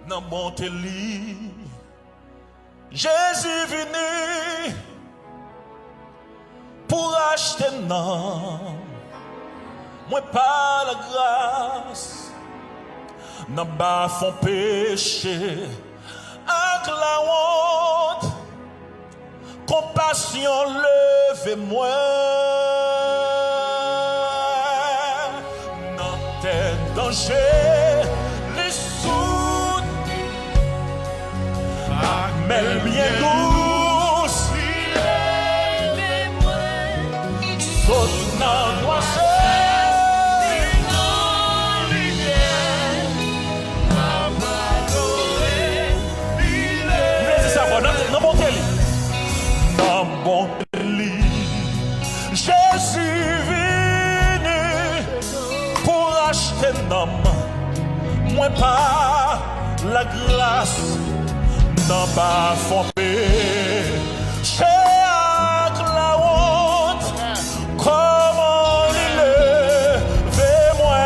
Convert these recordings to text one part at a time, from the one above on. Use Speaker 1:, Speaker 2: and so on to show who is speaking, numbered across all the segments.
Speaker 1: Dans mon lit, Jésus venu pour acheter non, moi pas la grâce, n'a pas font péché, avec la honte, compassion levez-moi, dans tes dangers, les sous, mais bien douce, saute dans l'oiseau. Dans mon lit, Jésus venu pour acheter un homme, moi pas la glace, non pas fondé, avec la honte, comment il lever moi.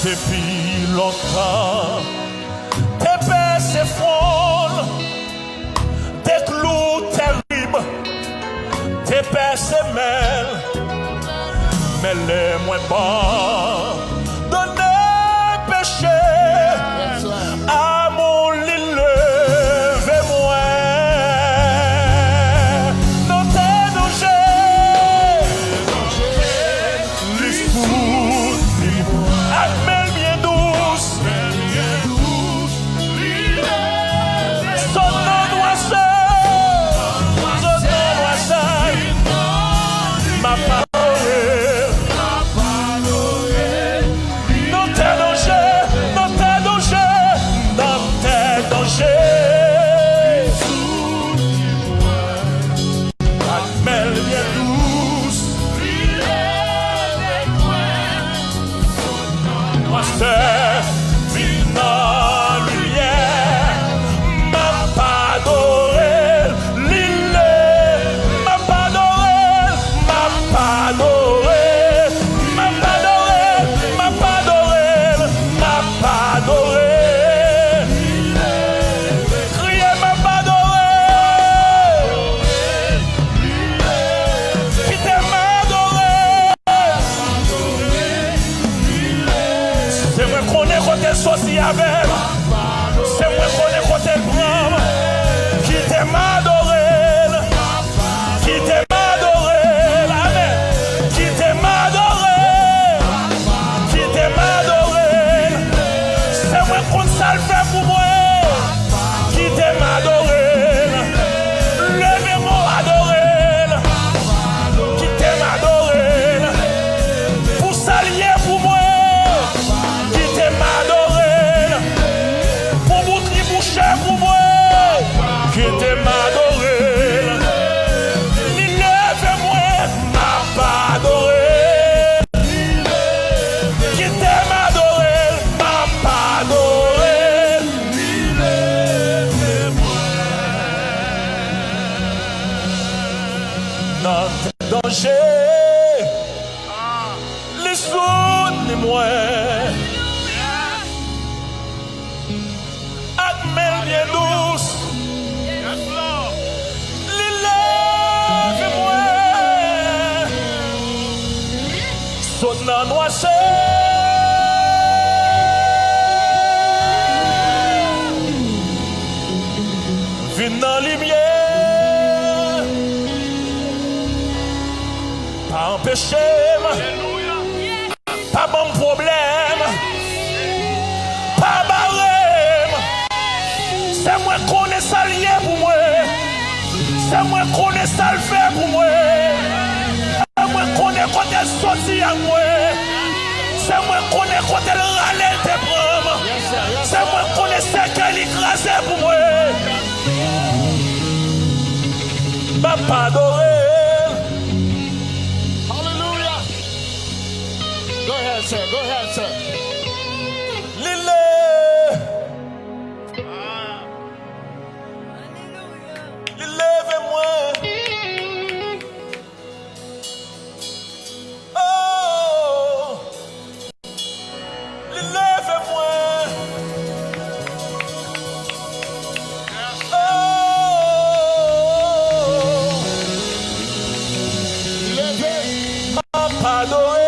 Speaker 1: Depuis longtemps, tes baisses frôlent, tes clous terribles, tes baisses mêlent, mais les moins bons donnez péché à mon lit levez-moi. Dans tes dangers, les fous, bien douce, sonnant d'oiseau, ma parole, dans tes dangers, dans tes dangers, dans tes dangers, Mel bien douce, Master, vina lumière, m'a pas adoré, l'île, m'a pas adoré, m'a pas adoré, m'a pas adoré, m'a pas adoré, m'a pas adoré, criez m'a pas adoré, qui t'aime adoré. C'est moi qu'on est côté souci avec. C'est moi qu'on est côté grand. Qui t'aime adoré. Qui t'aime adoré. Amen. Qui t'aime adoré. Qui t'aime adoré. C'est moi qu'on salve pour moi. Qui t'aime adoré. Levez-moi adoré. Qui t'aime adoré. Pour s'allier pour moi. Pour vous triboucher pour moi. empêché, pas bon problème, pas barème. C'est moi qui connais ça lié pour moi. C'est moi qui connais ça le fait pour moi. C'est moi qui connais quand elle sortit à moi. C'est moi qui connais quand elle râlait tes bras. C'est moi qui connais ça qu'elle écrasait pour moi. Papa adoré.
Speaker 2: Hallelujah. Go ahead, sir. Go ahead, sir.
Speaker 1: Lile. Lève-moi. Oh. Lève-moi. Oh. Papa adoré.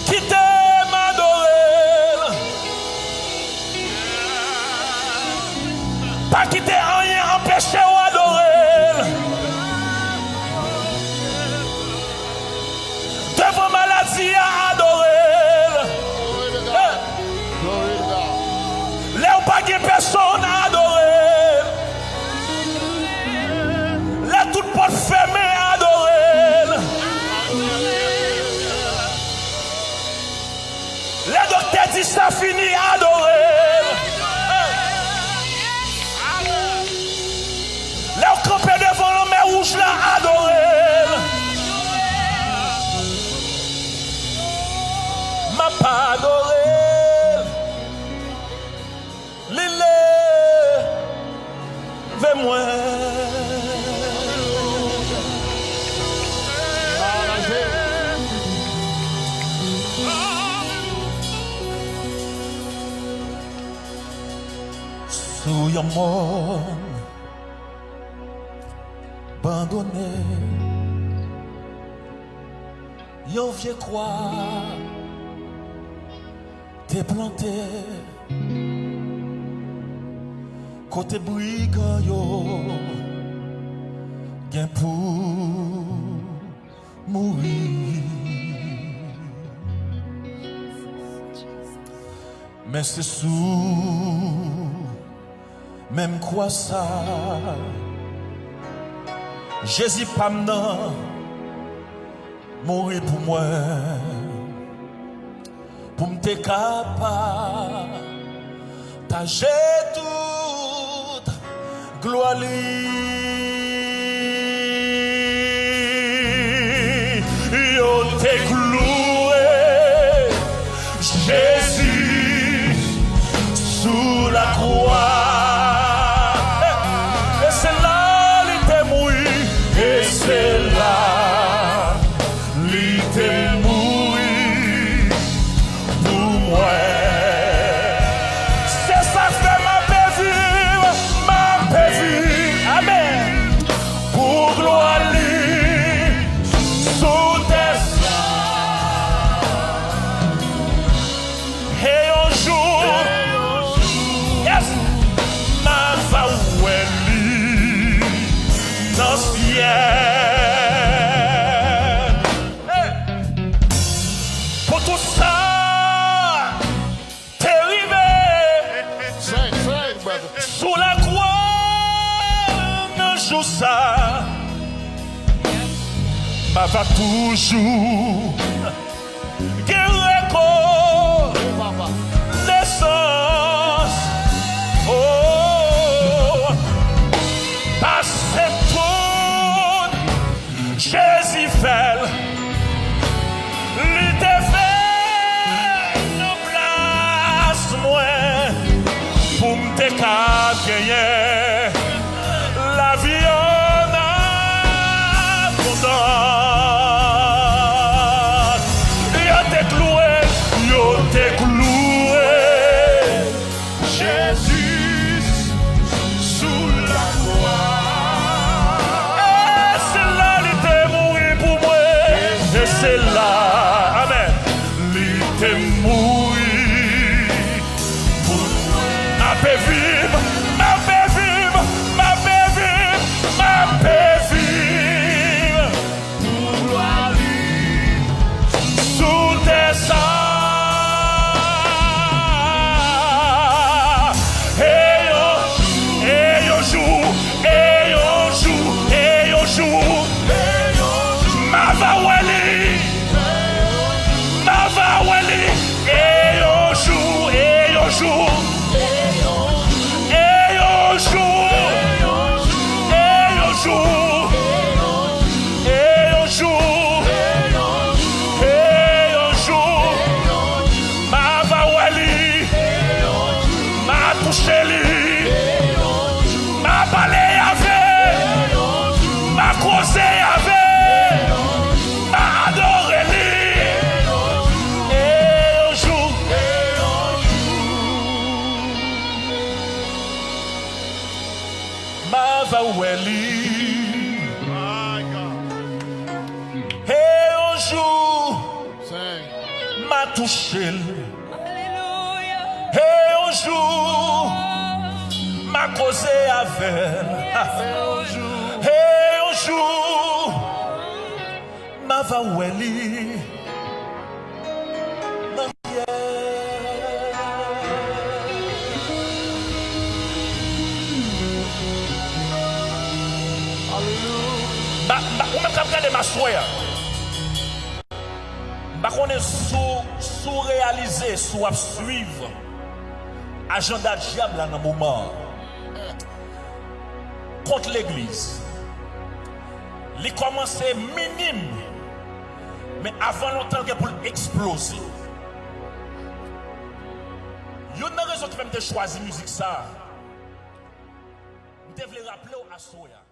Speaker 1: Qui t'aime adorer. Pas quitter rien empêcher ou adorer. Devant maladie à adorer.
Speaker 2: Glory to God.
Speaker 1: Là où pas de personne à adorer. Là toute porte fermée à adorer. Les docteurs disent ça fini à adorer. Là où camper devant la mer rouge là adorer. M'a pas adoré. Lile. Vers moi. Sous yon monde abandonné, yon vieux croix t'es planté côté brigand yo gen pour mourir. Mais c'est sous même quoi ça Jésus pas m'nan mourir pour moi pour m'te capable t'ager toute gloire li yo te cloué Jésus sous la croix. C'est là, il t'est mouru pour moi. C'est ça fait ma paix vivre, amen. Pour gloire sous tes et un jour, yes, ma va où elle dans le ciel. Sous la croix, un jour ça, ma va toujours guérir naissance. Oh, parce tout Jésus fait, il te fait une place moins. Pour me gagner la vie en abondance. Yo te cloué, Jésus sous la croix. Et c'est là il était mouru pour moi. Et c'est là, amen, il était mouru pour moi. A paix vive. touché.
Speaker 3: Alléluia.
Speaker 1: Et un jour, m'a causé avec. Et un jour, m'a va oueli. Ou même quand regardez ma soeur, on est sous réalisé, sous suivre agenda diable dans un moment contre l'église. Il commence minime, mais avant longtemps pour exploser. Il y a une raison qui même choisi musique ça. Je devrais rappeler à Soya.